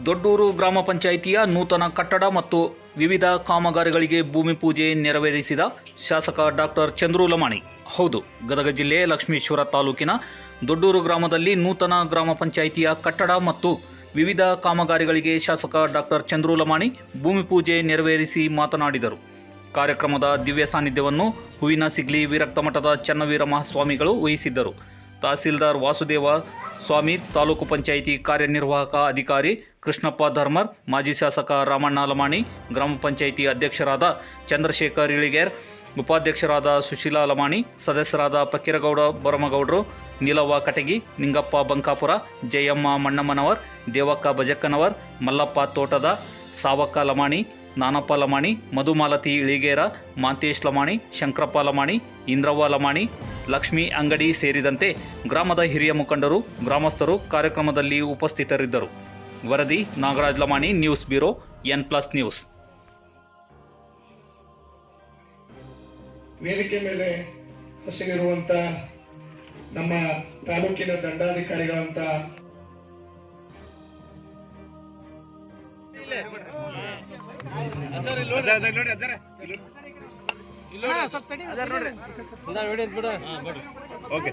ದೊಡ್ಡೂರು ಗ್ರಾಮ ಪಂಚಾಯಿತಿಯ ನೂತನ ಕಟ್ಟಡ ಮತ್ತು ವಿವಿಧ ಕಾಮಗಾರಿಗಳಿಗೆ ಭೂಮಿ ಪೂಜೆ ನೆರವೇರಿಸಿದ ಶಾಸಕ ಡಾಕ್ಟರ್ ಚಂದ್ರು ಲಮಾಣಿ. ಹೌದು, ಗದಗ ಜಿಲ್ಲೆ ಲಕ್ಷ್ಮೀಶ್ವರ ತಾಲೂಕಿನ ದೊಡ್ಡೂರು ಗ್ರಾಮದಲ್ಲಿ ನೂತನ ಗ್ರಾಮ ಪಂಚಾಯಿತಿಯ ಕಟ್ಟಡ ಮತ್ತು ವಿವಿಧ ಕಾಮಗಾರಿಗಳಿಗೆ ಶಾಸಕ ಡಾಕ್ಟರ್ ಚಂದ್ರು ಲಮಾಣಿ ಭೂಮಿ ಪೂಜೆ ನೆರವೇರಿಸಿ ಮಾತನಾಡಿದರು. ಕಾರ್ಯಕ್ರಮದ ದಿವ್ಯ ಸಾನ್ನಿಧ್ಯವನ್ನು ಹೂವಿನ ಸಿಗ್ಲಿ ವಿರಕ್ತ ಮಠದ ಚನ್ನವೀರ ಮಹಾಸ್ವಾಮಿಗಳು ವಹಿಸಿದ್ದರು. ತಹಸೀಲ್ದಾರ್ ವಾಸುದೇವ ಸ್ವಾಮಿ, ತಾಲೂಕು ಪಂಚಾಯಿತಿ ಕಾರ್ಯನಿರ್ವಾಹಕ ಅಧಿಕಾರಿ ಕೃಷ್ಣಪ್ಪ ಧರ್ಮರ್, ಮಾಜಿ ಶಾಸಕ ರಾಮಣ್ಣ ಲಮಾಣಿ, ಗ್ರಾಮ ಪಂಚಾಯಿತಿ ಅಧ್ಯಕ್ಷರಾದ ಚಂದ್ರಶೇಖರ್ ಇಳಿಗೇರ್, ಉಪಾಧ್ಯಕ್ಷರಾದ ಸುಶೀಲಾ ಲಮಾಣಿ, ಸದಸ್ಯರಾದ ಪಕ್ಕಿರಗೌಡ ಬೊರಮಗೌಡರು, ನೀಲವ್ವ ಕಟಗಿ, ನಿಂಗಪ್ಪ ಬಂಕಾಪುರ, ಜಯಮ್ಮ ಮಣ್ಣಮ್ಮನವರ್, ದೇವಕ್ಕ ಬಜಕ್ಕನವರ್, ಮಲ್ಲಪ್ಪ ತೋಟದ, ಸಾವಕ್ಕ ಲಮಾಣಿ, ನಾನಪ್ಪ ಲಮಾಣಿ, ಮಧುಮಾಲತಿ ಇಳಿಗೇರ, ಮಾಂತೇಶ್ ಲಮಾಣಿ, ಶಂಕರಪ್ಪ ಲಮಾಣಿ, ಇಂದ್ರವ್ವ ಲಮಾಣಿ, ಲಕ್ಷ್ಮೀ ಅಂಗಡಿ ಸೇರಿದಂತೆ ಗ್ರಾಮದ ಹಿರಿಯ ಮುಖಂಡರು, ಗ್ರಾಮಸ್ಥರು ಕಾರ್ಯಕ್ರಮದಲ್ಲಿ ಉಪಸ್ಥಿತರಿದ್ದರು. ವರದಿ Nagaraj Lamani, news bureau, N+ news. ವೇದಿಕೆ ಮೇಲೆ ಹಸಿರಿರುವಂತ ನಮ್ಮ ತಾಲೂಕಿನ ದಂಡಾಧಿಕಾರಿಗಳಂತ ಓಕೆ.